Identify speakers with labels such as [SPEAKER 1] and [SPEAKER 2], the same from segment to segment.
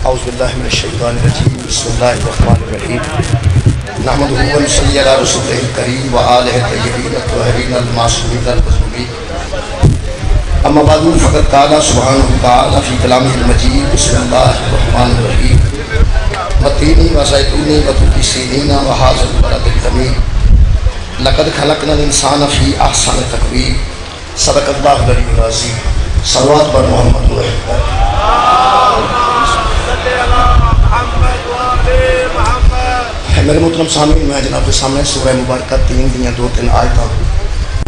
[SPEAKER 1] اعوذ باللہ من الشیطان الرجیم بسم اللہ الرحمن الرحیم نحمدہ و نصلی علی رسولہ الکریم و آلہ الطیبین الطاہرین المعصومین المظلومین اما بعد فقد قال سبحانہ وتعالی فی کلامہ المجید بسم اللہ الرحمن الرحیم وتینی و زیتونی و طور سینین و ھذا البلد الامین لقد خلقنا الانسان فی احسن تقویم صدق اللہ العلی العظیم صلوات بر محمد و میرے محترم سامعین، میں جناب کے سامنے سورہ مبارکہ 3 آیتاں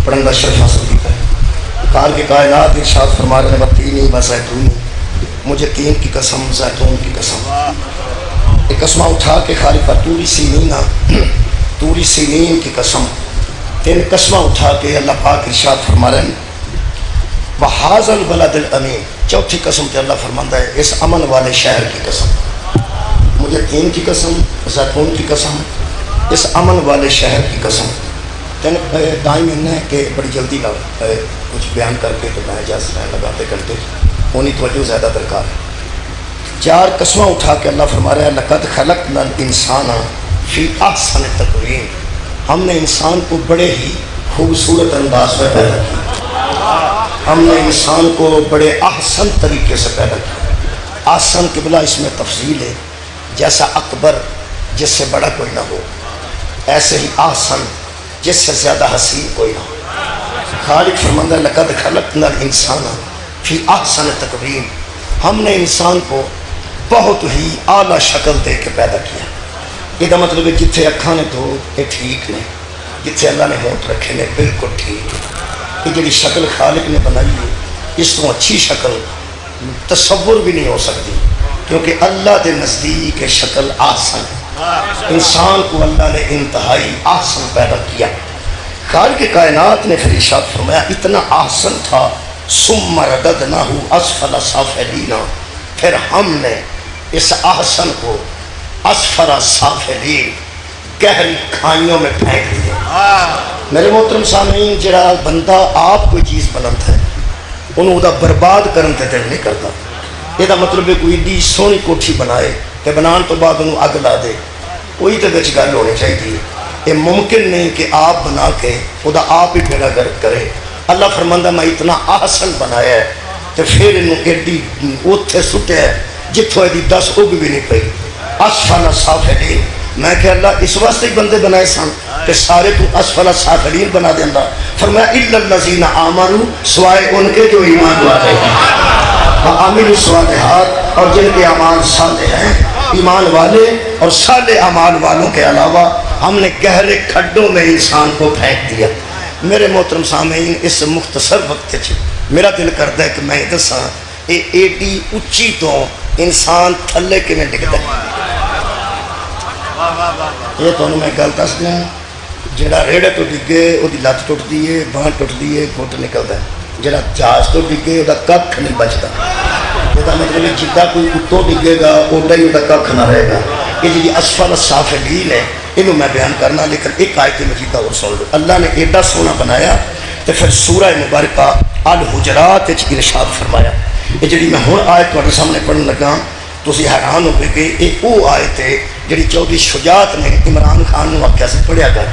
[SPEAKER 1] پڑھنے کا شرف حاصل کیا ہے۔ کال کے کائنات ارشاد فرما رہے ہیں وتینی و زیتون، مجھے تین کی قسم، زیتون کی قسم۔ ایک قسمہ اٹھا کے خالق پر توری سینین کی قسم، تین قسمہ اٹھا کے اللہ پاک ارشاد فرما رہے ہیں وَحَاذَا الْبَلَدِ الْأَمِينَ، چوتھی قسم تے اللہ فرماتا ہے اس امن والے شہر کی قسم، مجھے تین کی قسم، زیتون کی قسم، اس امن والے شہر کی قسم۔ ٹائم ہے کہ بڑی جلدی کچھ بیان کر کے تو میں اجازت لگاتے کرتے ہونی توجہ زیادہ درکار ہے۔ 4 قسمیں اٹھا کے اللہ فرما رہا ہے لقد خلقنا الانسان فی احسن تقویم، ہم نے انسان کو بڑے ہی خوبصورت انداز میں پیدا کیا، ہم نے انسان کو بڑے احسن طریقے سے پیدا کیا۔ احسن قبلہ اس میں تفصیل ہے، جیسا اکبر جس سے بڑا کوئی نہ ہو، ایسے ہی احسن جس سے زیادہ حسین کوئی نہ ہو۔ خالق فرماتا ہے لقد خلقنا الانسان فی احسن تقویم، ہم نے انسان کو بہت ہی اعلیٰ شکل دے کے پیدا کیا۔ یہ مطلب ہے جتھے اکھاں نے تو یہ ٹھیک نے، جتھے اللہ نے ہونٹ رکھے نے بالکل ٹھیک ہے۔ یہ جڑی شکل خالق نے بنائی ہے اس کو اچھی شکل تصور بھی نہیں ہو سکتی، کیونکہ اللہ کے نزدیک شکل احسن ہے۔ انسان کو اللہ نے انتہائی احسن پیدا کیا۔ خالق کائنات نے پھر ارشاد فرمایا اتنا احسن تھا ثم رددناہ اسفل سافلین، پھر ہم نے اس احسن کو اسفل سافلین گہری کھائیوں میں پھینک دیا۔ میرے محترم سامعین، جڑا بندہ آپ کوئی چیز بلند ہے انہوں دا برباد کرن تے دل نہیں کرتا۔ یہ مطلب ہے کوئی ایڈی سونی کوٹھی بنائے کہ بنان تو بعد انہوں اگ لا دے، کوئی تو بچ گل ہونی چاہیے۔ یہ ممکن نہیں کہ آپ بنا کے خدا آپ ہی بیڑا گرد کرے۔ اللہ فرماندہ میں اتنا احسن بنایا ہے تو پھر انہوں ایڈی اوتھے سٹے ہے جتھوں ایڈی 10 اگ بھی نہیں پئی۔ اسفل سافلین، میں کہ اللہ اس واسطے بندے بنائے سن کہ سارے تو اسفل سافلین بنا دیں۔ اللہ فرمایا الا الذین آمنوا، سوائے ان کے جو ایمان والے ہیں، وعملوا الصالحات، اور جن کے اعمال صالح ہیں۔ ایمان والے اور صالح اعمال والوں کے علاوہ ہم نے گہرے کھڈوں میں انسان کو پھینک دیا۔ میرے محترم سامعین، اس مختصر وقت میرا دل کرتا ہے کہ میں دساں یہ ایڈی اچھی تو انسان تھلے کیویں ڈگدا ہے۔ یہ تو میں گل دس دیا، جڑا ریڑے تو ڈگے وہ لت ٹوٹتی ہے، باہ ٹوٹتی ہے، گھٹ نکلتا ہے۔ جڑا جہاز تو ڈگے وہ کھ نہیں بچتا۔ یہ مطلب جدا کوئی اتوں ڈگے گا اوڈا ہی وہ کھ نہ رہے گا۔ یہ جی اسفل سافلین ہے، انہوں میں بیان کرنا، لیکن ایک آیت مجیدہ اور سن لو۔ اللہ نے ایڈا سونا بنایا تو پھر سورہ مبارکہ الحجرات ارشاد فرمایا۔ یہ جڑی میں ہن آیت تہاڈے سامنے پڑھن لگا تسی حیران ہو گے کہ یہ وہ آیت ہے جڑی چودھری شجاعت نے عمران خان نو آکھیا سی پڑھیا کر۔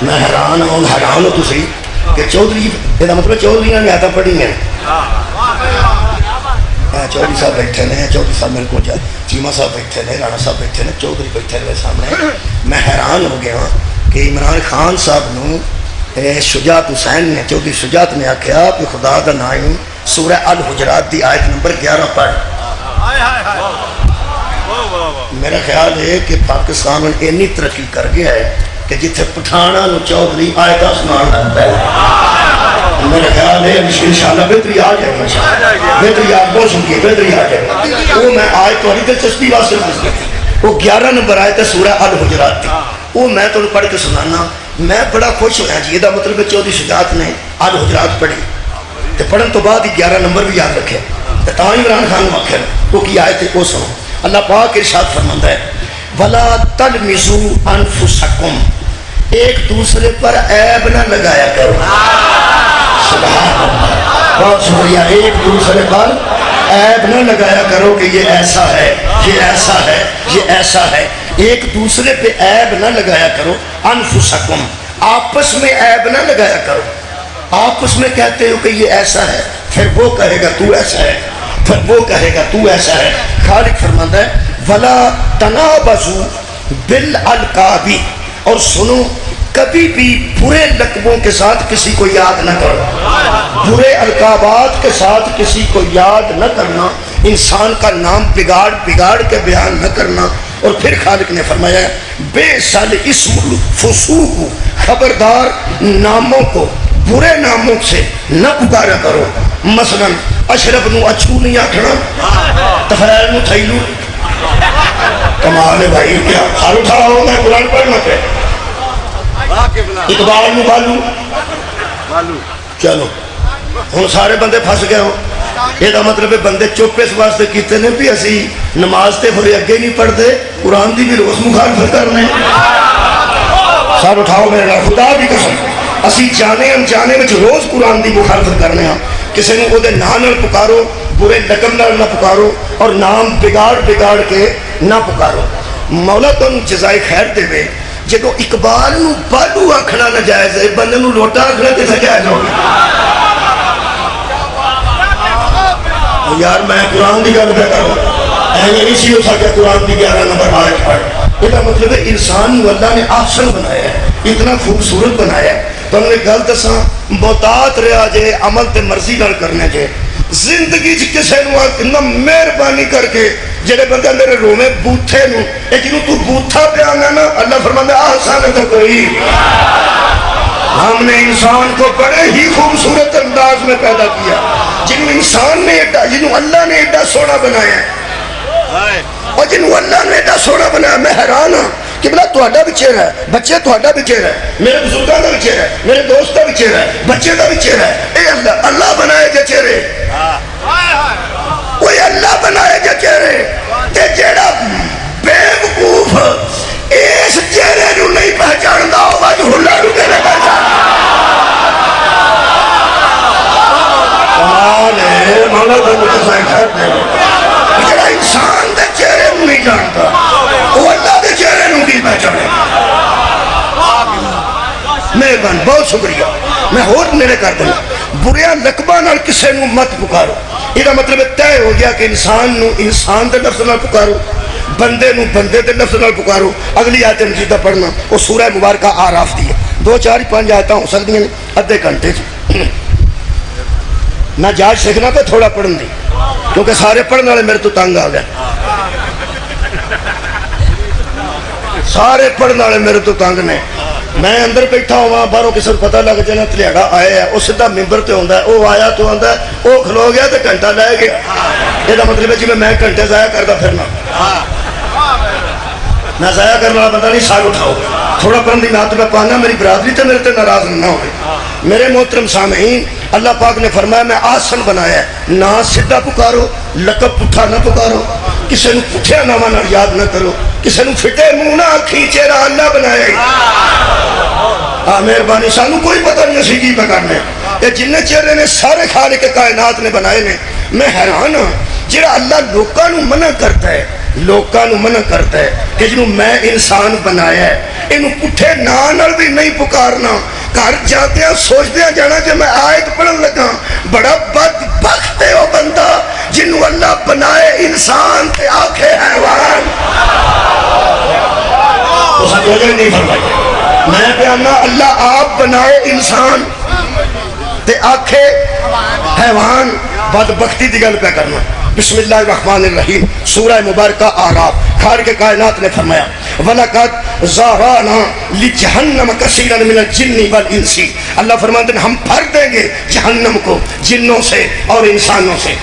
[SPEAKER 1] میں حیران ہوں تسی کہ چودھری، یہ مطلب چودھری نے آیتاں پڑھی ہیں۔ چودھری صاحب بیٹھے ہیں، چودھری صاحب میرے کو چیمہ صاحب بیٹھے ہیں، رانا صاحب بیٹھے ہیں، چودھری بیٹھے میرے سامنے۔ میں حیران ہو گیا کہ عمران خان صاحب نو شجاعت حسین نے، چودھری شجاعت نے آکھیا کہ خدا دا نام سورہ الحجرات دی آیت نمبر 11 پڑھ۔ میرا خیال ہے کہ پاکستان میں اتنی ترقی کر گیا ہے کہ جتھے پٹھانا نو چودھری آیتاں سنان لگتا ہے۔ میرا خیال ہے انشاءاللہ بہتری آ جائے گا، بہتری آپ بہت سنکیے، بہتری آ جائے گا۔ وہ میں آیت تھوڑی دلچسپی واسطے پوچھتی تھی، وہ 11 نمبر آیت ہے سورہ الحجرات دی، وہ میں تمہیں پڑھ کے سنانا۔ میں بڑا خوش ہوا جی، یہ مطلب چودھری شجاعت نے الحجرات پڑھی تو پڑھن تو بعد ہی 11 نمبر بھی یاد رکھے تو عمران خان کو آخر وہ کی آیت ہے وہ سنو۔ اللہ پاک ارشاد فرماتا ہے وَلَا تَلْمِزُوا أَنفُسَكُمْ، ایک دوسرے پر عیب نہ لگایا کرو۔ سبحان اللہ، بہت شکریہ. ایک دوسرے پر عیب نہ لگایا کرو کہ یہ ایسا ہے، یہ ایسا ہے، یہ ایسا ہے. ایک دوسرے پہ عیب نہ لگایا کرو. انفسکم، آپس میں عیب نہ لگایا کرو. آپس میں کہتے ہو کہ یہ ایسا ہے، پھر وہ کہے گا تو ایسا ہے، پھر وہ کہے گا تو ایسا ہے. خالق فرماتا ہے وَلَا تَنَابَزُوا بِالْأَلْقَابِ، اور سنو کبھی بھی برے لقبوں کے ساتھ کسی کو یاد نہ کرو. برے القابات کے ساتھ کسی کو یاد نہ کرنا، انسان کا نام بگاڑ بگاڑ کے بیان نہ کرنا. اور پھر خالق نے فرمایا بے سال اسم الفسوق، خبردار ناموں کو برے ناموں سے نہ پکارا کرو. مثلا اشرف نو اچھو نہیں آکھنا، تفیل نو تھیلو. کمال ہے بھائی، کیا حال اٹھا ہو میں قرآن پڑھنا پہ. اقبال نو بالو. چلو ہوں سارے بندے پھنس گئے ہو. یہ مطلب ہے بندے چپ اس واسطے کیتے نے بھی اسی نماز تے بڑے اگے نہیں پڑھتے، قرآن دی بھی روز مخالفت کرنے. سب اٹھاؤ میرے نال، خدا دی قسم اسی جانے انجانے میں روز قرآن دی مخالفت کرنے ہاں. کسی نے وہ نام نال پکارو، برے لقب نال نہ پکارو، اور نام بگاڑ بگاڑ کے نہ پکارو. مولا تم جزائے خیر دے وے. جدو اقبال نو بالو آکھنا ناجائز ہے، بندے نو لوٹا آکھنا کیسے جائز ہو؟ یار میں قرآن کی گل پہ کروں، ایسے نہیں سی ہو سکتا قرآن کی 11 نمبر آیت پڑھ. یہ مطلب ہے انسان کو اللہ نے آسن بنایا ہے، اتنا خوبصورت بنایا ہے. تو ہم نے گل دساں محتاط رہا جے، عمل تے مرضی نال کرنے جے. زندگی کسی نو مہربانی کر کے جڑے بندے میرے رومے بوتھے نو جنوں تو بوتھا پہ آنا نا، اللہ فرماتا ہے آسان تو کوئی. ہم نے انسان کو بڑے ہی خوبصورت انداز میں پیدا کیا. جنہوں انسان نے جنہوں اللہ نے ایڈا سونا بنایا ہے، اور جنہوں اللہ نے ایڈا سونا بنایا، میں حیران ہوں کہ بلا تہاڈا بھی چہرہ ہے، بچے تہاڈا بھی چہرہ ہے، میرے بزرگاں دا بھی چہرہ ہے، میرے دوست دا بھی چہرہ ہے، بچے دا بھی چہرہ ہے. اے اللہ بنائے جے چہرے، کوئی اللہ بنائے جے چہرے. تے جیڑا بے وقوف اس چہرے نو نہیں پہچاندا او وجہ اللہ نو کیویں پہچاندا؟ کمال ہے مولا دا مجزا خیر دے. جڑا انسان دے چہرے نو نہیں جانتا وہ اللہ دے چہرے نو کی پہچانے؟ مہربان، بہت شکریہ. میں اور میرے کر دوں بریا لقبہ نال کسے نو مت پکارو. یہ مطلب طے ہو گیا کہ انسان نو انسان دے لفظ نال پکارو، بندے نو بندے دے لفظ نال پکارو. اگلی آیت مجیدہ پڑھنا، وہ سورہ مبارکہ آراف دی ہے. 2 4 5 آیتاں ہو سکتی ہیں ادھے گھنٹے چ. میں جاج سیکھنا پہ تھوڑا پڑھن دی، کیونکہ سارے پڑھنے والے میرے تو تنگ آ گئے. سارے پڑھنے والے میرے تو تنگ نے. میں اندر بیٹھا ہوا، باہروں کسی کو پتہ لگ جائے تلیاڑا آیا ہے، وہ سیدھا ممبر تے ہوندا ہے، وہ آیا تو آندا ہے، وہ کھلو گیا تو گھنٹہ لے گیا. یہ مطلب ہے جی میں گھنٹے ضائع کرتا پھرنا. میں ضائع کرنے والا بندہ نہیں. سال اٹھاؤ تھوڑا پڑھن دی نات میں پانا، میری برادری تے میرے تے ناراض نہ ہوئے. میرے محترم سامعین، اللہ پاک نے فرمایا میں آسن بنایا ہے، نہ سیدھا پکارو، لقب پٹھا نہ پکارو، کسی نے پٹھیا نامہ نہ یاد نہ کرو، کسی نے پھٹے منہ نہ آکھی. چہرہ اللہ بنایا ہی. ہاں مہربانی، سانو کوئی پتہ نہیں اسی کی پکڑنے. یہ جن چہرے نے سارے خالق کائنات نے بنائے نے. میں حیران ہوں جڑا اللہ لوکاں نو منع کرتا ہے، لوکاں نو منع کرتا ہے کہ جنوں میں انسان بنایا ہے اینو پٹھے نا نال بھی نہیں پکارنا. گھر جاندیاں سوچدیاں جانا کہ میں آیت پڑھن لگا. بڑا بدبخت ہے وہ بندہ جنوں اللہ بنائے انسان تے آکھے حیوان. اس نے نہیں فرمایا. میں بیانا اللہ آپ بنائے انسان تے آکھے حیوان. بدبختی دی گل پہ کرنا. بسم اللہ الرحمن الرحیم، سورہ مبارکہ آراف. خالق کائنات نے فرمایا وَلَقَدْ زَرَعْنَا لِجَهَنَّمَ كَثِيرًا مِنَ الْجِنِّ وَالْإِنسِ. اللہ فرماتے ہیں ہم بھر دیں گے جہنم کو جنوں سے اور انسانوں سے.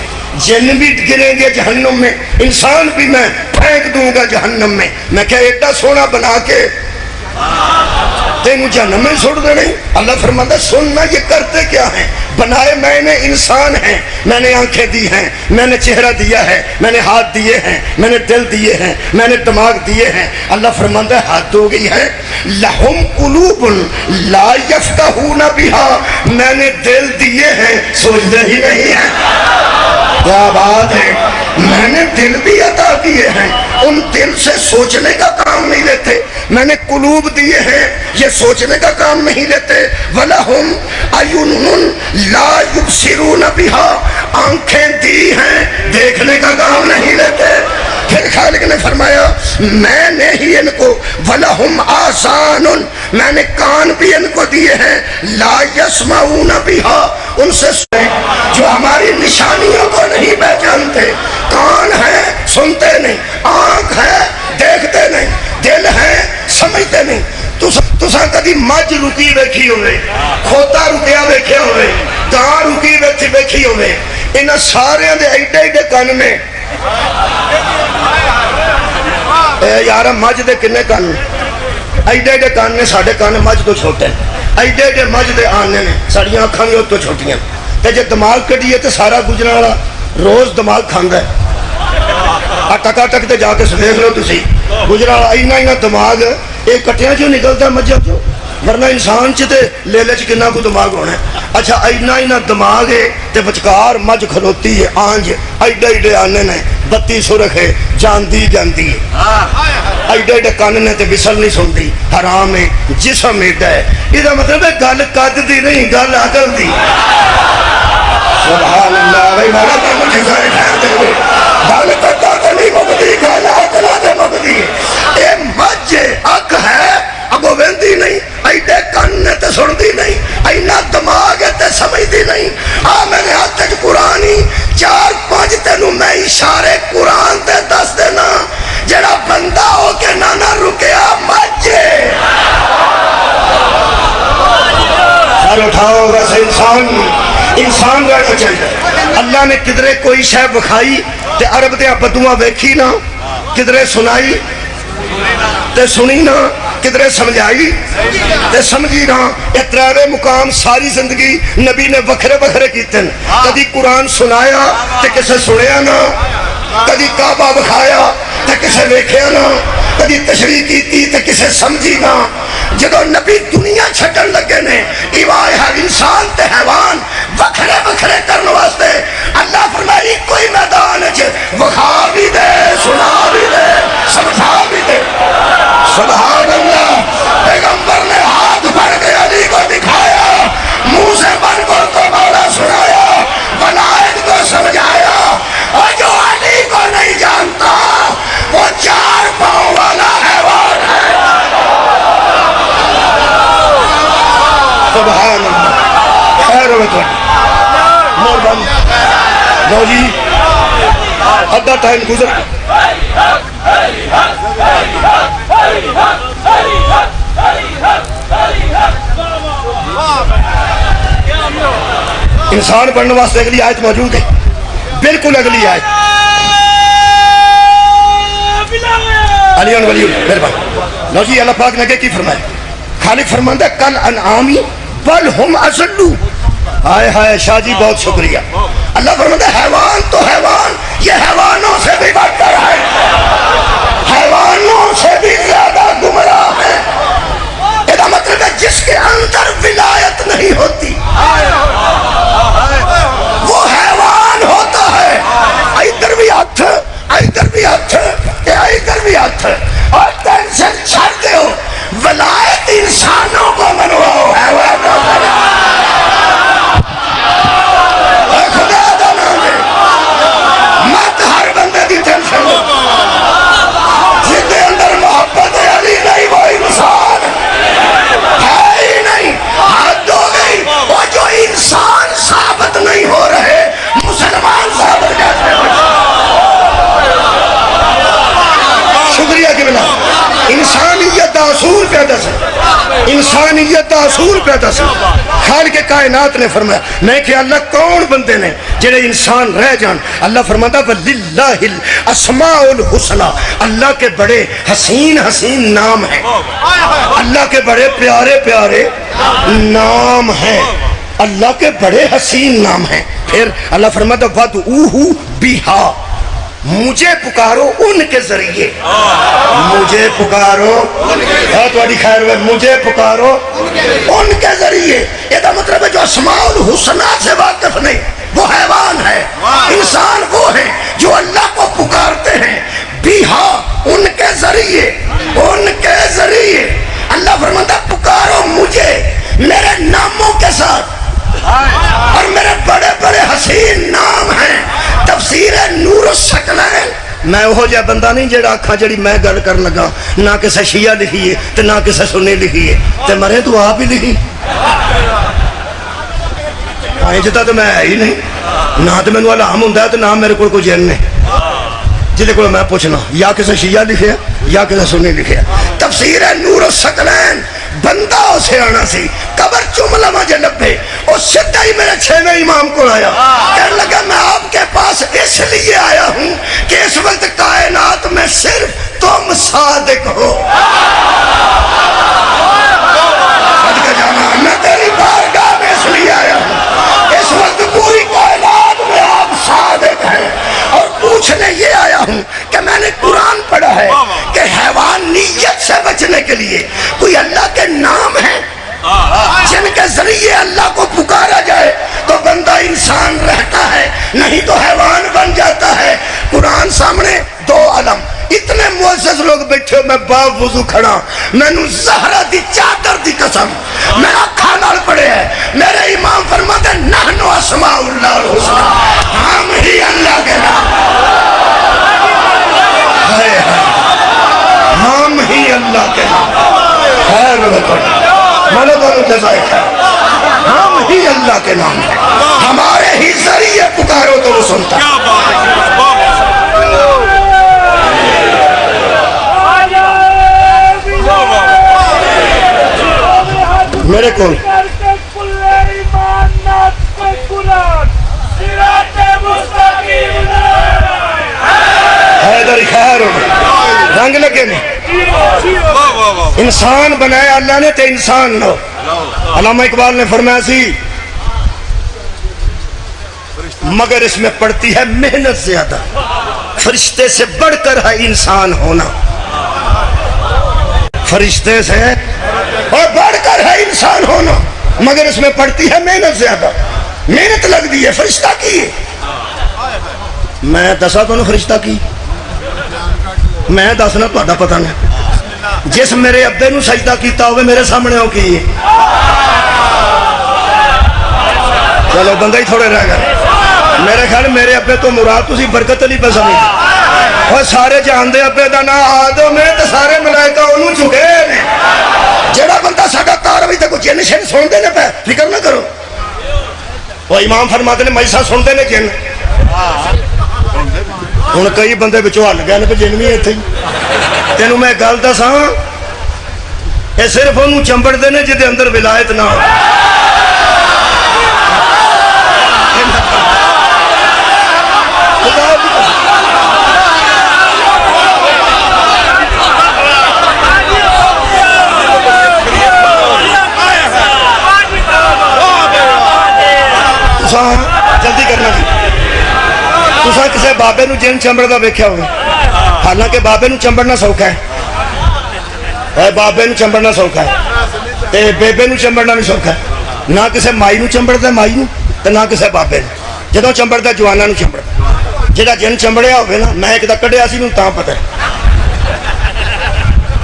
[SPEAKER 1] جن بھی گریں گے جہنم میں، انسان بھی میں پھینک دوں گا جہنم میں. میں کیا ایڈا سونا بنا کے تینوں جہنم میں چھوڑ دینے. اللہ فرماتا سننا یہ کرتے کیا ہیں؟ بنائے میں نے انسان ہیں، میں نے آنکھیں دی ہیں، میں نے چہرہ دیا ہے، میں نے ہاتھ دیے ہیں، میں نے دل دیے ہیں، میں نے دماغ دیے ہیں. اللہ فرماتا ہے حد ہو گئی ہے. لہم قلوب لا یفقہون بہا، میں نے دل دیے ہیں سوچتے ہی نہیں ہیں. کیا بات ہے، میں نے دل بھی عطا کیے ہیں، ان دل سے سوچنے کا کام نہیں لیتے. میں نے قلوب دیے ہیں، یہ سوچنے کا کام نہیں لیتے. وَلَهُمْ أَعْيُنٌ لَا يُبْصِرُونَ بِهَا، آنکھیں دی ہیں، دیکھنے کا کام نہیں لیتے. پھر خالق نے فرمایا میں نے ہی ان کو وَلَهُمْ آذَانٌ، میں نے کان بھی ان کو دیے ہیں، لَا يَسْمَعُونَ بِهَا، ان سے سنیں جو ہماری نشانیوں کو نہیں پہچانتے. کان ہے سنتے نہیں، آنکھ ہے دیکھتے نہیں، دل ہے سمجھتے نہیں. تساں کدی مجھ رکی ویکھی ہوئے، کھوتا رکیا ویکھیا ہوئے، گاں رکی ویکھی ہوئے، انہاں سارے دے ایڈے ایڈے کن نے. یارا مجھ دے کنے کن؟ ایڈے ایڈے کن نے، ساڈے کن مجھ تو چھوٹے. ایڈے ایڈے مجھ دے آنے نے، ساڑیاں اکھاں بھی اس تو چھوٹیاں. تے جے دماغ کڈیے تے سارا گجرا والا روز دماغ کھاندا ہے. ٹکا ٹک تے جا کے دیکھ لو تسی گجرا والا اینا دماغ یہ کٹیاں چوں نکلتا مجھا چوں، ورنہ انسان چ تے لیلے چ کنا کو دماغ ہونا ہے. اچھا اینا دماغ ہے تے بچکار مجھ کھلوتی ہے، آنج ایڈے ایڈے آنے نے، بتی سرخ ہے جاندی جاندی ہے، ایڈے ایڈے کان نے تے وصل نہیں سنتی. حرام ہے، جسم ایڈا ہے. یہ مطلب ہے گل قد دی نہیں، گل عقل دی. سبحان اللہ. بھائی مارا تو مجھے سارے ٹھہر دے ہوئے گل قد نہیں مبدی، گل عقل دے مبدی. اے مجھ اک ہے اگو ویندی نہیں، ایڈے کن نے تے سنتی نہیں، اینا دماغ ہے تے سمجھتی نہیں. میرے ہاتھ وچ قرآن ہی 4-5 تینوں میں اشارے قرآن تے دس دینا. جڑا بندہ ہو کے نہ رکیا مجھ سر اٹھاؤ. ویسے انسان رہنا چاہیے. اللہ نے کدرے کوئی شے بکھائی تے عرب دے بدواں ویکھی نہ، کدرے سنائی تے سنی نہ، کدرے سمجھائی تے سمجھی نہ. یہ ترے مقام ساری زندگی نبی نے وکھرے وکھرے کیتے ہیں. کدی قرآن سنایا تے کسے سنیا نہ، کدی کعبہ بکھایا تے کسے ویکھیا نہ، کدی تشریح کیتی تے کسے سمجھی نہ. جدو نبی دنیا چھٹن لگے نے ایوائے ہر انسان تے حیوان وکھرے وکھرے کرنے واسطے اللہ فرمائی کوئی میدان وکھا بھی دے، سنا بھی دے، سمجھا بھی دے. سبحان اللہ. پیغمبر نے ہاتھ بھر کے علی کو دکھایا، منہ سے بن کر تو مولا سنایا، ولایت کو سمجھایا. اور جو علی کو نہیں جانتا وہ 4 پاؤں والا حیوان ہے. سبحان اللہ. خیر ہو تو مہربانی. لو جی آدھا ٹائم گزر. انسان بننے واسطے اگلی آیت موجود ہے، بالکل اگلی آیت. علی ولی مہربانی. لو جی اللہ پاک نے کی فرمایا؟ خالق فرماتا ہے کل انعامی بل ہم اضل. ہائے ہائے شاہ جی بہت شکریہ. اللہ فرماتا ہے حیوان تو حیوان، یہ حیوانوں سے بھی بدتر ہے، حیوانوں سے بھی زیادہ گمراہ ہے. یہ مطلب ہے جس کے اندر ولایت نہیں ہوتی وہ حیوان ہوتا ہے. ادھر بھی ہاتھ، ادھر بھی ہاتھ، ادھر بھی ہاتھ. اور ٹینشن چھاڑتے ہو، ولایت انسانوں کو منواؤ، حیوانوں کو منواؤ. خدا دا نام ہے، مت ہر بندے کی ٹینشن لو. جس کے اندر محبت علی نہیں وہ انسان ہے ہی نہیں. حد ہو گئی. انسانیت کا اصول پہ دس خالق کائنات نے فرمایا میں کہ اللہ کون بندے نے جڑے انسان رہ جان اللہ فرماتا وَلِلَّهِ الْأَسْمَاءُ الْحُسْنَى اللہ کے بڑے حسین حسین نام ہیں اللہ کے بڑے پیارے پیارے نام ہیں اللہ کے بڑے حسین نام ہیں پھر اللہ فرماتا وَدْعُوهُ بِهَا مجھے پکارو ان کے ذریعے مجھے پکارو تھوڑی خیر ہوئے مجھے پکارو ان کے ذریعے یہ مطلب ہے جو اسماء الحسنہ سے واقف نہیں وہ حیوان ہے انسان وہ ہے جو اللہ کو پکارتے ہیں بیہا ان کے ذریعے اللہ فرماتا پکارو مجھے میرے ناموں کے ساتھ اور میرے بڑے بڑے حسین نام ہیں تفسیر نور الثقلین میں وہ جا بندہ نہیں جڑا آکھاں جڑی میں گل کر لگا نہ کسے شیعہ لکھی ہے تے نہ کسے سنی لکھی ہے تے مرے تو آپ ہی لکھی جتا تو میں ہے ہی نہیں نہ تو میں نے علام ہوں تے نہ میرے کوئی جن نے جلے کو میں پوچھنا یا کسے شیعہ لکھے یا کسے سنی لکھے تفسیر نور الثقلین بندہ اسے آنا سی قبر چملہ مجھے لبے اور سدھا ہی میرے چھویں امام کو آیا کہنے لگا میں آپ کے پاس اس لیے آیا ہوں کہ اس وقت کائنات میں صرف تم صادق ہو صدقہ جانا میں تیری بارگاہ میں اس لیے آیا ہوں اس وقت پوری کائنات میں آپ صادق ہیں اور پوچھنے یہ آیا ہوں کہ میں نے قرآن پڑھا ہے کہ حیوانیت سے بچنے کے لیے کوئی اللہ کے نام ہیں جن کے ذریعے اللہ کو پکارا جائے تو بندہ انسان رہتا ہے نہیں تو حیوان بن جاتا ہے قرآن سامنے دو علم اتنے معزز لوگ بیٹھے ہو میں باب وضو کھڑا میں نو زہرہ دی چادر دی قسم میرا کھانا پڑے ہے میرے امام فرماتے نحن اسماء اللہ الحسنى ہم ہی اللہ کے نام ہم ہی اللہ کے نام خیر ہم ہی اللہ کے نام ہے ہمارے ہی ذریعے پکارو تو وہ سنتا میرے کو حیدر خیر رنگ لگے نہیں انسان بنایا اللہ نے تے انسان نو علامہ اقبال نے فرمایا سی مگر اس میں پڑتی ہے محنت زیادہ فرشتے سے بڑھ کر ہے انسان ہونا فرشتے سے اور بڑھ کر ہے انسان ہونا مگر اس میں پڑتی ہے محنت زیادہ محنت لگ دی ہے فرشتہ کی میں دسا تو فرشتہ کی میں دسنا تو پتہ نہیں جس میرے ابے نو سجدہ کیتا ہوئے میرے سامنے ہو کی چلو بندہ ہی تھوڑے رہ گئے میرے خیال میرے ابے تو مراد تسی برکت علی پہ سمجھ اور سارے جان دے ابے دا نا آدم ہے تو سارے ملائکہ انہوں چکے نے جڑا بندہ ساڑھا کاروی تک جن شن سن دے نے پہ فکر نہ کرو وہ امام فرماتے نے میسا سن دے نے جن ہوں کئی بندے بچوں ہل گئے نے جن بھی اتنے تینوں میں گل دساں یہ صرف انہوں چمبڑتے ہیں جہاں اندر ولایت نہ ہو جلدی کرنا جی تساں کسے بابے نو جن چمبڑدا ویکھیا ہوگا حالانکہ بابے نو چمبڑنا سوکھا ہے بابے نو چمبڑنا سوکھا ہے تے بیبے نو چمبڑنا بھی سوکھا ہے نہ کسے مائی نو چمبڑدا مائی نو تے نہ کسے بابے نو جدوں چمبڑدا جوانا نو چمبڑدا جہاں جن چمبڑیا ہوئے نا میں ایک دا کڈیا سی تاں پتہ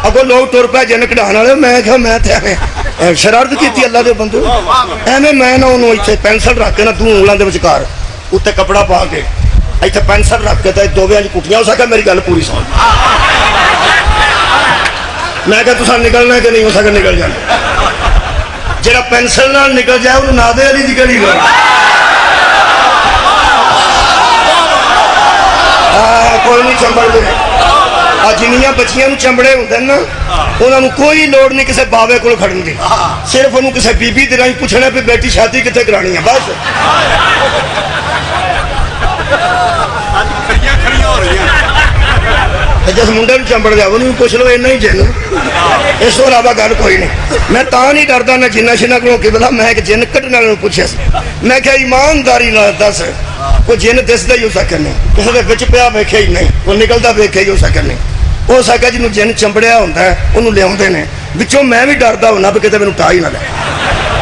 [SPEAKER 1] اگوں لوگ ٹر پے جن کڈھان والے میں کہا میں تے ایویں شرارت کیتی اللہ دے بندے ایویں میں نہ انہوں اتنے پینسل رکھ کے نہ دو انگلاں دے وچکار اتنے کپڑا پا کے اتنے پینسل رکھ کے دوویں کٹیاں ہو سکا میری گل پوری سن میں کہ تساں نکلنا ہے کہ نہیں ہو سکا نکل جانا جہاں پینسل نال نکل جائے انہوں نادے علی دی گلی گل کوئی نہیں چمبڑ دے آ جنیاں بچیاں چمڑے ہوندے نا انہوں کوئی لوڑ نہیں کسی باوے کو کھڑن دی، صرف انہوں کسی بی بی درائی پوچھنا پہ بیٹی شادی کتے کرانی ہے بس جس منڈے نو چمبڑ دیا انہوں پوچھ لو اینا ہی جن اس کو علاوہ گل کوئی نہیں۔ میں تا نہیں ڈردا نہ جنہ شنہ کو کہ بلا میں ایک جن کٹنے والوں پوچھا میں کہ ایمانداری نال دس کوئی جن دسدا ہی ہو سکے نہیں کسی دے وچ پیا ویکھیا ہی نہیں کوئی نکلدا ویکھیا ہی ہو سکے نہیں ہو سکے جنوں جن چمبڑیا ہوندا ہے انہوں لیاوندے نے وچوں میں بھی ڈردا ہونا بھی کتے مینوں ٹا ہی نہ لے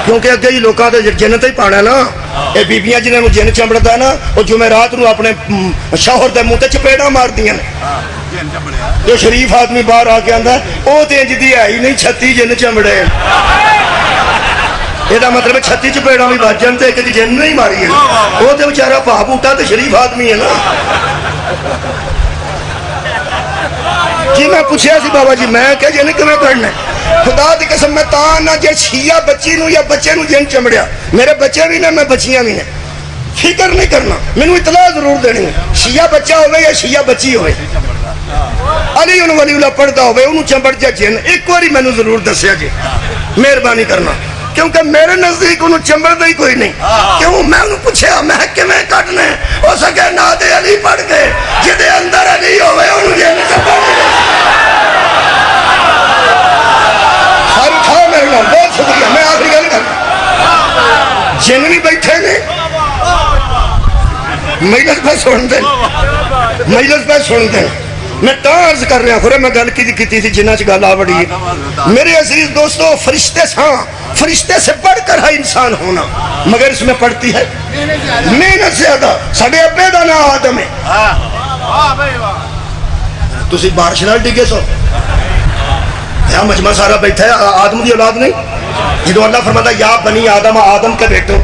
[SPEAKER 1] کیونکہ اگے ہی لوکاں تے جن تے ہی پانا نا یہ بیبیاں جنہاں نوں جن چمبڑدا ہے نا وہ جمعرات نوں اپنے شوہر دے منہ تے چپیڑاں ماردیاں نے جو شریف آدمی باہر آ کے آندا ہے وہ تو انج دی ہے ہی نہیں 36 جن چمڑے یہ مطلب 36 چپیڑاں بھی بچ جان تے ایک جن نہیں ماری ہے وہ تو بیچارہ پا بوٹا تے شریف آدمی ہے نا جی میں پوچھیا سی بابا جی میں کہ جن کیویں کرنا خدا دی قسم میں تاں نہ جے شیعہ بچی نو یا بچے نو جن چمڑیا میرے بچے بھی نے میں بچیاں بھی نے فکر نہیں کرنا مینوں اطلاع ضرور دینی ہے شیعہ بچہ ہوئے یا شیعہ بچی ہوئے علی انہوں ولی اللہ پڑھتا ہوئے انہوں چمبڑ جا جن ایک واری میں نے ضرور دسیا جی مہربانی کرنا کیونکہ میرے نزدیک انہوں چمبڑ دا ہی کوئی نہیں کیوں میں انہوں پوچھا میں کہ میں کٹنے ہو سکے ناد علی پڑھ کے جدے اندر علی ہوئے انہوں جن چمبڑ ساری کھاؤ میرے نام بہت شکریہ میں آخری گل کرنا جن بھی بیٹھے نے مجلس پہ سن دیں میں تا عرض کر رہا خورے میں گل کی تھی جنہ چ گل آ بڑی ہے میرے عزیز دوستو فرشتے فرشتے سے بڑھ کر ہے انسان ہونا مگر اس میں پڑتی ہے محنت زیادہ ساڈے ابے دا نام آدم ہے تسی بارش نال ڈگے سو یہاں مجمع سارا بیٹھا ہے آدم دی اولاد نہیں جدو اللہ فرماتا یا بنی آدم آدم کے بیٹو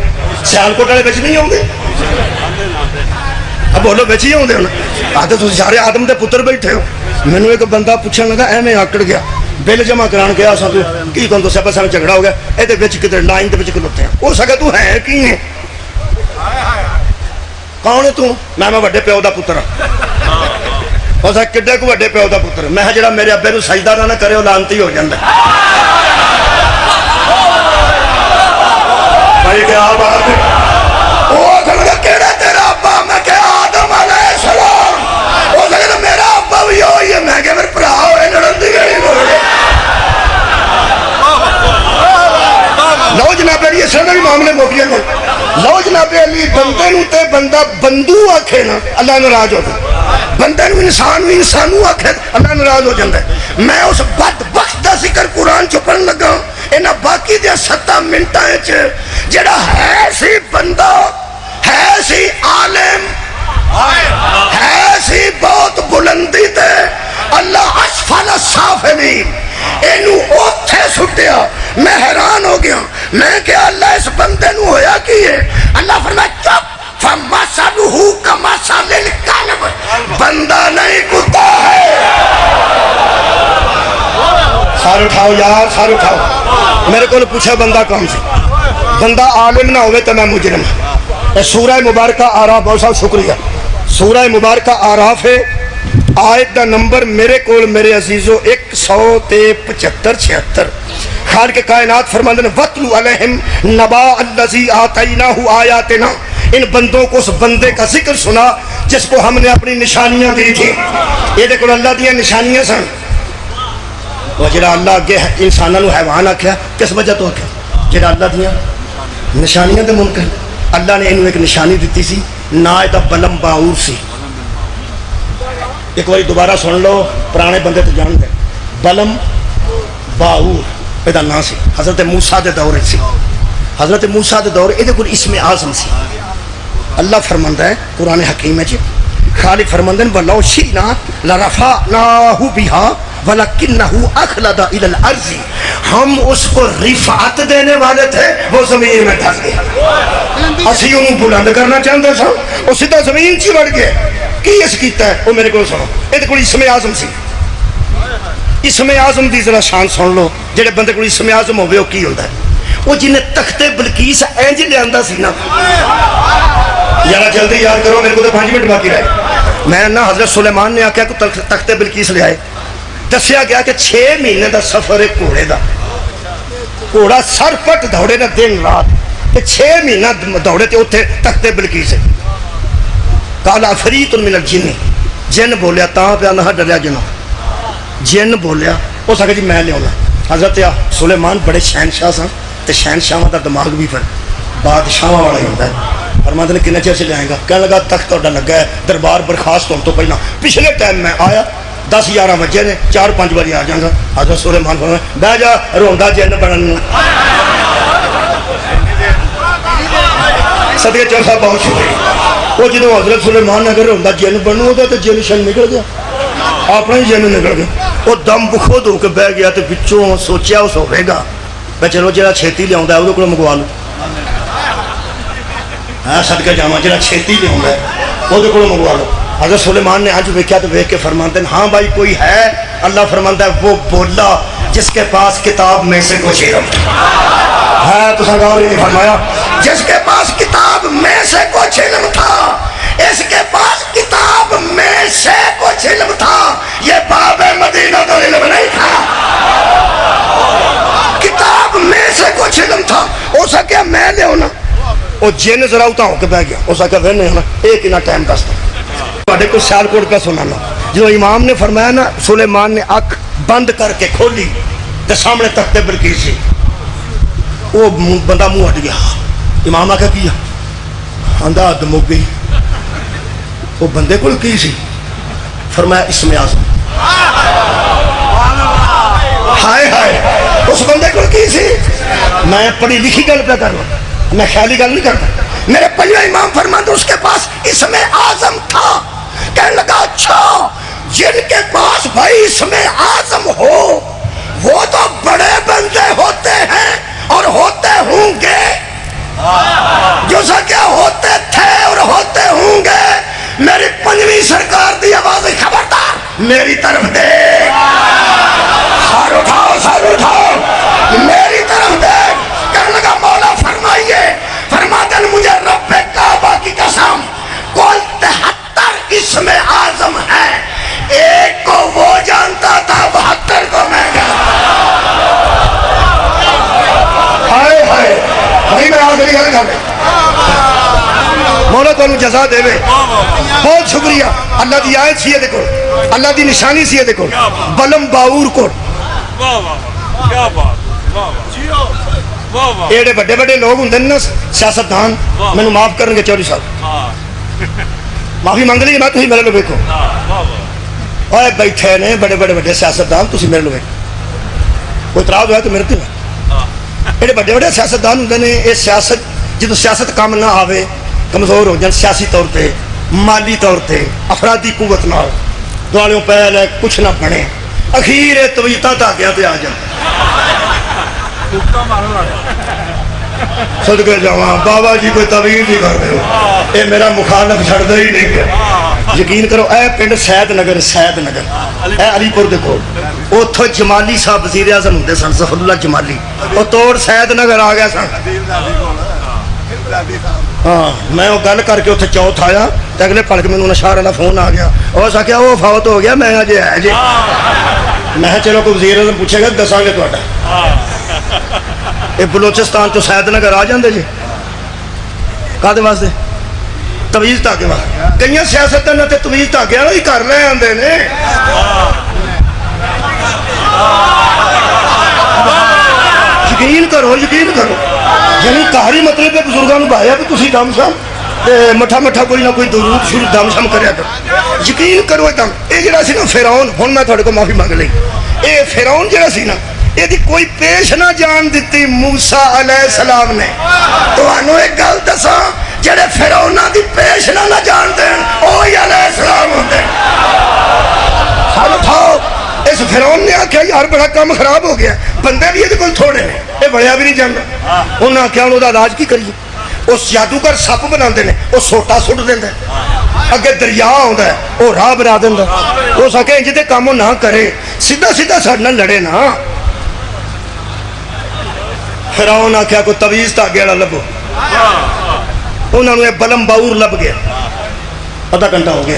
[SPEAKER 1] سیال کوٹ والے بچ نہیں ہوں گے اب بولو بچ ہی ہوں گے آتے تو سارے آدم دے پتر بیٹھے ہو میں نے ایک بندہ پوچھنے لگا ایویں آکڑ گیا بل جمع کران گیا سا تو کی کون دسیا بس جھگڑا ہو گیا یہ کتنے لائن کے کھلوتے ہیں ہو سکے تو ہے کی ہے کون ہے تو میں وڈے پیو دا پتر ہو سکے کڈے کو وڈے پیو دا پتر میں جڑا میرے ابے نو سجدہ نہ کرے وہ لانتی ہو جاتا بھائی کیا بات ہے وہ سمجھا کیڑا تیرا ابا میں کہ آدم علیہ السلام وہ سکتا میرا ابا بھی ہوئی ہے میں کہ میرے پرا ہوئے لڑن دی گئی لو جناب علی اس طرح بھی معاملے موقعے کو لو جناب علی بندے نو تے بندہ بندو آکھے نا اللہ ناراض ہو جائے بندے نو انسان بھی انسانو آکھے اللہ ناراض ہو جاتا ہے میں اس بدبخت دا ذکر قرآن چھپن لگا انہاں باقی دیا 7 منٹاں جڑا ہے سی بندہ ہے سی عالم ہے سی بہت بلندی تے اللہ اسفل السافلین اینو اوتھے سٹیا میں حیران ہو گیا میں کہ اللہ اس بندے نو ہویا کی ہے اللہ فرمایا چپ فَمَثَلُهُ كَمَثَلِ الْكَلْبِ بندہ نہیں کتا ہے سارے اٹھاؤ یار سارے اٹھاؤ میرے کو پوچھا بندہ کون سی بندہ عالم نہ ہوئے تو میں مجرم سورہ مبارکہ آراف بہت صاحب شکریہ سورہ مبارکہ آراف ہے آیت دا نمبر میرے کول میرے عزیزو 175-76 خالق کائنات فرماندے وَاتْلُ عَلَيْهِمْ نَبَأَ الَّذِي آتَيْنَاهُ آيَاتِنَا ان بندوں کو اس بندے کا ذکر سنا جس کو ہم نے اپنی نشانیاں دی تھی یہ دیکھو اللہ دیا نشانیاں سن وہ جڑا اللہ اگے انسانوں نے حیوان آکھیا کس وجہ تو آکھیا جڑا اللہ دیا نشانیاں دے منکر اللہ نے انہوں ایک نشانی دیتی سی نا دا بلم باور سی ایک باری دوبارہ سن لو پرانے بندے تو جان دے بلم باور یہ نا سی حضرت موسیٰ دے دور سی حضرت موسیٰ دے دور یہ کوئی اسم اعظم سی اللہ فرماندہ ہے قرآن حکیم ہے جی خالق فرماندہ ہے وَلَوْ شِئْنَا لَرَفَعْنَاهُ بِهَا وَلَكِنَّهُ أَخْلَدَ إِلَى الْأَرْضِ ہم اس کو رفعت دینے والے تھے وہ زمین میں دھس گیا اسی انہوں بلند کرنا چاہتے سا وہ سیدھا زمین چی بڑھ گیا کی اس کیتا ہے وہ میرے کو سنو یہ کوئی اسم اعظم سی اسم اعظم دی ذرا شان سن لو جڑے بندے کوئی اسم اعظم ہوئے وہ کی ہوتا ہے وہ جنہیں تختے بلقیس اینج لے آندہ سی نا یارا جلدی یاد کرو میرے کو تو 5 منٹ باقی رہے میں نہ حضرت سلیمان نے آخیا کہ تخت بلقیس لے آئے. دسیا گیا کہ 6 مہینے دا سفر ہے گھوڑے دا. گھوڑا سر پٹ دوڑے نا دن رات 6 مہینہ دوڑے تے اتنے تخت بلقیس ہے. قال عفریت من الجن, جن بولیا تاں پیا نہ ڈریا جنو. جن بولیا اس آگے جی میں لیا. حضرت سلیمان بڑے شہنشاہ سن تے شہنشاہاں دا دماغ بھی پھر بادشاہاں والا ہی ہوتا ہے. فرماتے نے کنے چیر سے جائیں گا؟ کہنے لگا تخت تہاڈا لگا ہے, دربار برخاست ہونے تو پہلا پچھلے ٹائم میں آیا 10-11 بجے نے 4-5 بجے آ جاؤں گا. حضرت سلیمان فرمایا بہ جا روندا جن بنن. صدقے چل صاحب بہت شکریہ. وہ جدو حضرت سلیمان نے اگر روندا جن بنو ہوتا تو جن شن نکل گیا, اپنا ہی جن نکل گیا. وہ دم بخود ہو کے بہ گیا تو پچھوں سوچیا اس ہوئے گا میں چلو جا چھیتی لیا ہے وہ منگوا لو. ہاں صدقے جاواں جا چھیتی لیا ہے وہ منگوا لو. حضرت سلیمان نے آج ویکھیا تو ویکھ کے فرماتے ہیں ہاں بھائی کوئی ہے. اللہ فرماتا ہے وہ بولا جس کے پاس کتاب میں سے کچھ علم ہے. تو غور نہیں فرمایا, جس کے پاس کتاب میں سے کچھ علم تھا, اس کے پاس کتاب میں سے کچھ علم تھا. یہ باب مدینہ تو علم نہیں تھا, کتاب میں سے کچھ علم تھا. ہو سکیا میں لے ہونا وہ جن ذرا اتنا ہو کے بہ گیا. ہو سکیا وہ نہیں ہونا ایک ہی ٹائم دستا. تھوڑے کو سیال کوٹ کا سنانا جو امام نے فرمایا نا سلیمان نے اکھ بند کر کے کھولی تو سامنے تخت بلقیس سی. وہ بندہ منہ ہٹ گیا. امام آ کے کیا آندھا حد مک گئی. وہ بندے کو کی سی فرمایا اسم اعظم. ہائے ہائے اس بندے کو کی سی. میں پڑھی لکھی گل پہ کر رہا ہوں, میں خیالی گل نہیں کرتا. میرے پہلے امام فرماتے اس کے پاس اسم اعظم تھا. کہنے لگا اچھا جن کے پاس بھائی اسم اعظم ہو وہ تو بڑے بندے ہوتے ہیں اور ہوتے ہوں گے, جو سا کیا ہوتے تھے اور ہوتے ہوں گے. میری 5ویں سرکار دی آواز خبردار میری طرف دیکھ, سار اٹھاؤ سار اٹھاؤ میری طرف دیکھ. کہنے لگا مولا فرمائیے. فرماتے ہیں مجھے رب کعبہ کی قسم کل 73 اسم اعظم ہے, ایک کو وہ جانتا تھا 72 کو میں جانتا. ہائے ہائے بھائی میں آخری گل کر مولا تو جزا دے. بہت شکریہ. اللہ دی آیت سی ہے دیکھو, اللہ دی نشانی سی ہے دیکھو, بلم باور کو ایڈے بڑے بڑے لوگ ہوں نا سیاستدان, میں معاف کریں گے چودھری صاحب معافی منگ لی. میں تھی میرے لو ویکو اور بیٹھے نے بڑے بڑے بڑے سیاستدان, تھی میرے لو ویکو کوئی اعتراض ہوا تو میرے تے ایڈے بڑے بڑے سیاستدان ہوں نے. یہ سیاست جدو سیاست کام نہ آوے کمزور ہو جان سیاسی طور پہ مالی طور پہ افرادی قوت نہ دوالوں پہلے کچھ نہ بنے اخیر تویتاں دھاگیاں پہ آ جائیں. صدقے جاواں بابا جی کوئی تویل نہیں کر رہے ہو, اے میرا مخالف چھڑدا ہی نہیں ہے. یقین کرو اے پنڈ سید نگر اے علی پور دے کول اوتھوں جمالی صاحب وزیر اعظم ہوندے سن ظفر اللہ جمالی, او توڑ سید نگر آ گیا سن. ہاں میں وہ گل کر کے اتنے چوتھ آیا تو اگلے پل کے میرے نشار والا فون آ گیا. اور اس آخیا وہ فوت ہو گیا. میں جی ہے جی میں چلو کوئی وزیر اعظم پوچھے گا دساں گے تا. یہ بلوچستان تو سید نگر آ جاندے جی کہتے واسطے تویز دھاگے واسطے. کئی سیاستوں نے تویز دھاگے والا ہی کر لے آتے نے. یقین کرو یقین کرو یعنی کاری مطلب بزرگوں نے بھایا بھی تھی دم شم مٹھا مٹھا کوئی نہ کوئی درود شروع دم شم کریا کرو. یقین کرو ایک دم یہ جڑا سی نا فرعون, ہوں میں تھوڑے کو معافی مانگ لی, یہ فرعون جڑا سی نا یہ کوئی پیش نہ جان دیتی موسیٰ علیہ السلام نے. تو انہوں ایک گل دساں جڑے فرعوناں دی پیش نہ جان دین وہی علیہ السلام ہوندے. ہر اٹھاؤ اس فرعون نے آخیا یار بڑا کام خراب ہو گیا, بندے بھی یہ کوئی تھوڑے نے, یہ بڑھیا بھی نہیں جانتا. انہوں نے آخیا انہوں دا علاج کی کریے. اس جادوگر سپ بنا نے وہ سوٹا سٹ دینا, اگے دریا آتا ہے وہ راہ بنا دینا. ہو سکے انج دے کام نہ کرے, سیدھا سیدھا سارے نال لڑے نا. فرعون آخیا کوئی تویز دھاگے والا لبو. انہوں نے بلم باور لب گیا, آدھا گھنٹہ ہو گیا.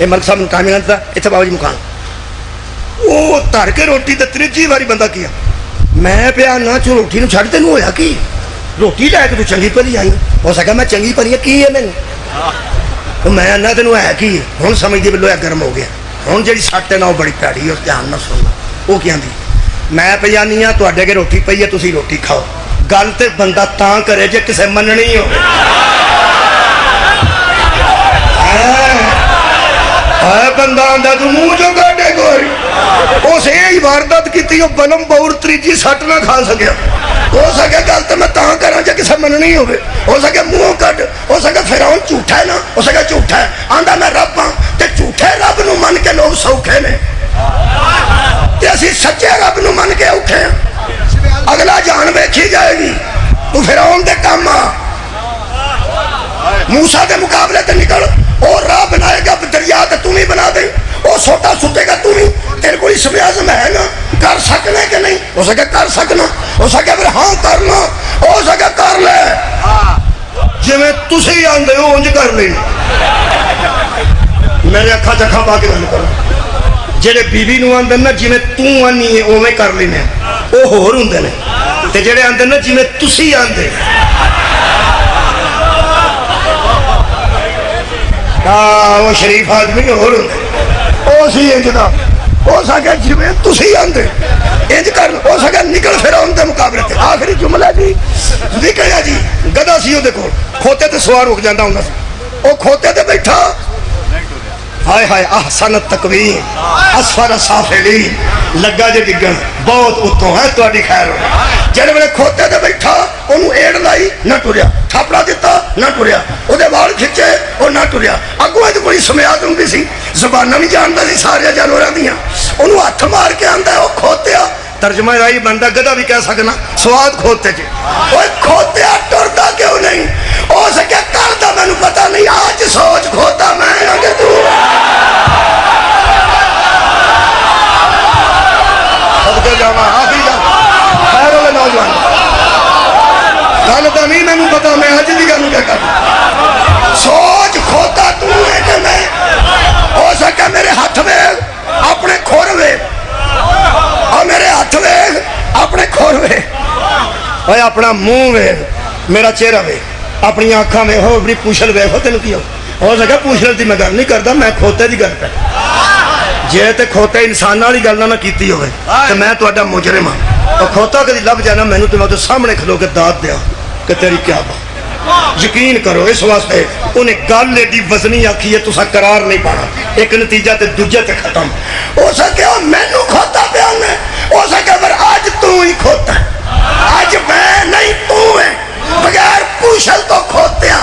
[SPEAKER 1] یہ ملک صاحب ٹائم نہیں لگتا اتنے بابا جی مکان وہ دھر کے روٹی تو تیجی باری بندہ کیا میں پیا نہ چو روٹی نو چھڈ تینوں ہویا کی روٹی لے کے تو چنگی پلی آئی ہو سکا میں چنگی پلی کی ہے مینوں میں نہ تینوں ہے کی ہوں سمجھتی بھی لویا گرم ہو گیا ہوں جی سٹ ہے نا وہ بڑی پیڑی ہے دھیان نہ سننا وہ کیا میں پہ آنی ہاں تے اگے روٹی پی ہے تھی روٹی کھاؤ گل تو بندہ تاں کرے جے کسے مننی ہو بندہ آندا تو منہ جو کاٹے کوئی اس یہ واردات کی بلم بور تیجی سٹ نہ کھا سکیا ہو سکے گل تو میں تاں کرا جے کسے مننی ہو سکے منہ کٹ ہو سکے فرعون جھوٹا ہے نا ہو سکے جھوٹا ہے آندا میں رب ہاں تے جھوٹے رب نو من کے لوگ سوکھے نے تے اسی سچے رب نو من کے اوکھے ہیں اگلا جان ویکھی جائے گی تو فرعون دے کام آ موسیٰ دے مقابلے تے نکل اور راہ بنائے گا دریا تے تم ہی بنا دیں وہ سوٹا سٹے گا تم ہی تیرے کو اسم اعظم ہے نا کر سکنے کہ نہیں ہو سکے کر سکنا ہو سکے پھر ہاں کرنا ہو سکے کر لے جی میں تسی آندے ہو انج کر لیں میرے اکھا چکھا پا کے گل کرو جڑے بیوی نو آندے نا جی میں تو آنی ہے اوویں کر لینے وہ ہور ہوندے نے تے جڑے آندے نا جی میں تسی آندے وہ شریف آدمی ہو سی انج دا ہو سکے جی تسی آندے انج کر ہو سکے نکل پھر ان دے مقابلے تے آخری جملہ جی نکلیا جی گدا سی وہ کول کھوتے تے سوار رک جاندا ہوندا سی وہ کھوتے تے بیٹھا ہائے ہائے احسن التقویم اسفل السافلین لگا جے ڈگن بہت اتوں ہے تہاڈی خیر ہو جڑے ویلے کھوتے تے بیٹھا اونوں ایڑ لائی نہ ٹریا تھاپڑا دیتا نہ ٹریا او دے وال کھچے او نہ ٹریا اگوں تے کوئی سمیادم بھی سی زباناں بھی جاندا سی سارے جانوراں دیاں اونوں ہاتھ مار کے آندا ہے او کھوتیا ترجمہ رائی بندہ گدا بھی کہہ سکنا سواد کھوتے جے اوے کھوتیا ٹردا کیوں نہیں ہو سکے کردا مینوں پتہ نہیں آج سوچ کھوتا میں اگے تو صدقے جاواں آخری جا خیر والے نوجوان گل تو نہیں مینوں پتا میں اج دی گل کیا کر سوچ کھوتا تو ہے کہ میں ہو سکے میرے ہاتھ میں اپنے کھور وے اور میرے ہاتھ میں اپنے کھور وے اور اپنا منہ وے میرا چہرہ وے اپنی آنکھاں میں ہو اپنی پوچھل وے ہو تینوں کی ہو سکے پوچھل دی میں گل نہیں کردا میں کھوتے دی گل پہ جے تے کھوتے انسان والی گل نہ کیتی ہوئے تے میں تہاڈا مجرم ہاں اور کھوتا کدی لب جانا مینوں تے میں سامنے کھلو کے داد دیا کہ تیری کیا بات یقین کرو اس واسطے انہیں گل ایڈی وزنی آکھی ہے تسا قرار نہیں پانا ایک نتیجہ تے دوجے تے ختم ہو سکے مینوں کھوتا بیان ہے ہو سکے پر آج تو ہی کھوتا ہے آج میں نہیں تو ہے بغیر پوچھل تو کھوتیا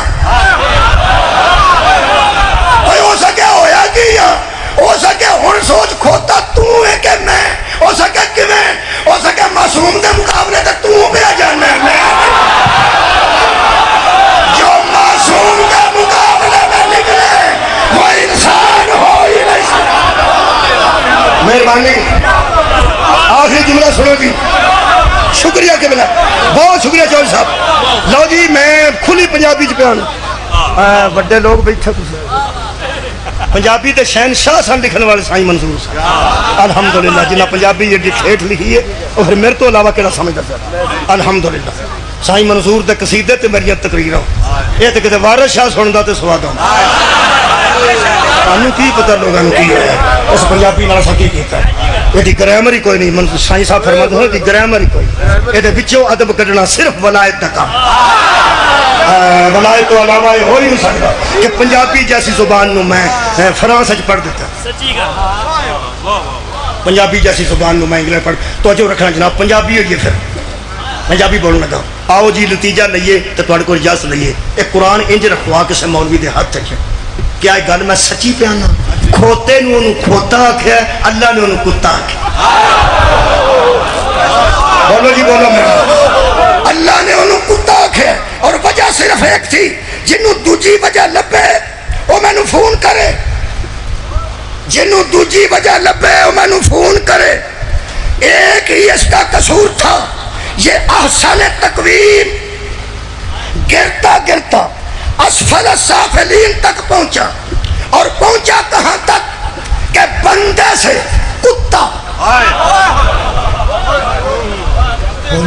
[SPEAKER 1] ہو سکے ہویا کیا ہو سکے ہن سوچ کھوتا تو ہے کہ میں ہو سکے کہ میں ہو سکے معصوم دے مقابلے تے تو پہ جانا ہے میں جو معصوم کے مقابلے میں نکلے وہ انسان ہو ہی نہیں سکتا مہربانی آخری جملہ سنو جی شکریہ کے بنا بہت شکریہ چودھری صاحب لو جی میں کھلی پنجابی چ پیان بڑے لوگ بیٹھے پنجابی تے شہنشاہ سن لکھن والے سائیں منظور صاحب الحمدللہ جنہیں پنجابی جی کھیٹ لکھی ہے اور پھر میرے تو علاوہ کہڑا سمجھتا سر الحمدللہ سائیں منظور دے قصیدے تے میری تقریر یہ تے کتے وارث شاہ سندا تے سواد آندا سانوں کی پتہ لوگاں نوں کی ہویا اس پنجابی نال اساں کی کیتا یہ گرامر ہی کوئی نہیں منظور سائیں صاحب فرماتے ہیں کہ گرامر ہی کوئی یہ وچوں ادب کڈنا صرف ولایت دا کام ولایت تو علاوہ یہ ہو ہی نہیں سکتا کہ پنجابی جیسی زبان نو میں فرانس وچ پڑھ دیتا پنجابی جیسی زبان نو میں انگلینڈ پڑھ تو جو رکھنا جناب پنجابی ہوئی ہے پھر پنجابی بولنے لگا آؤ جی نتیجہ لئیے تو تھوڑے کو اجازت لئیے ایک قرآن انج رکھوا کسی مولوی دے ہاتھ ہے کیا ایک گل میں سچی پیانا کھوتے نو انہوں کھوتا آکھیا اللہ نے انہوں کتا آکھیا بولو جی بولو میرا اللہ نے انہوں کتا آکھیا اور وجہ صرف ایک تھی جنہوں دوجی وجہ لبے وہ میں نو فون کرے جنہوں دوجی وجہ لبے وہ میں نو فون کرے ایک ہی اس کا قصور تھا یہ احسن تقویم گرتا گرتا اسفل السافلین تک پہنچا اور پہنچا کہاں تک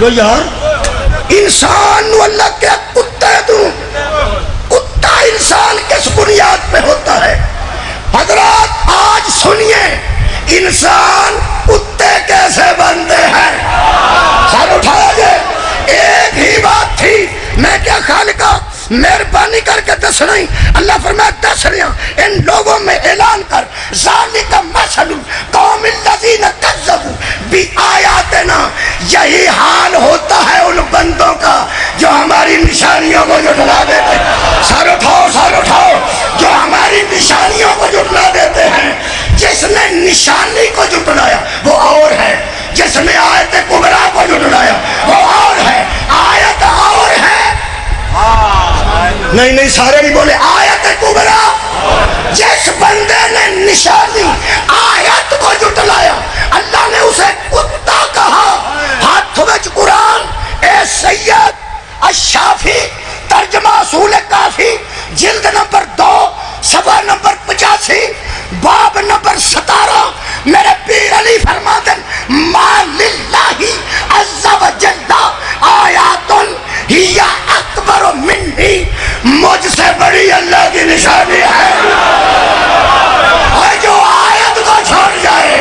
[SPEAKER 1] بولو یار، انسان نو اللہ کیا کتا ہے تو کتا انسان کس بنیاد پہ ہوتا ہے؟ حضرات آج سنیے انسان کتے کیسے بنتے ہیں؟ سر اٹھایا جائے، ایک ہی بات تھی، میں کیا خالقہ مہربانی کر کے دس رہی، اللہ فرمایا دس رہا ان لوگوں میں اعلان کر، ذالک مثل قوم الذین کذبوا بآیاتنا، یہی حال ہوتا ہے ان بندوں کا جو ہماری نشانیوں کو جھٹلا دیتے ہیں۔ سر اٹھاؤ، سر اٹھاؤ، جو ہماری نشانیوں کو جھٹلا دیتے ہیں۔ جس نے نشانی کو جھٹلایا وہ اور ہے، جس نے آیت کبریٰ کو جھٹلایا وہ اور ہے، آیت اور ہے۔ نہیں نہیں سارے نہیں بولے، آیت کبریٰ، جس بندے نے نشانی آیت کو جھٹلایا اللہ نے اسے کتا کہا۔ ہاتھ میں قرآن اے سید الشافی ترجمہ اصول کافی جلد نمبر 2 صفحہ نمبر 85 باب نمبر 17، میرے پیر علی فرماتے ہیں ما للہ عز و جل آیات ہی اکبر منی، مجھ سے بڑی اللہ کی نشانی ہے۔ اور جو آیت کو چھوڑ جائے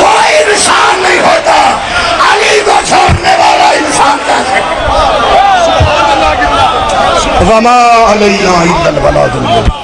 [SPEAKER 1] وہ انسان نہیں ہوتا، علی کو چھوڑنے والا انسان کیسے؟ وما علینا الا البلاغ المبین۔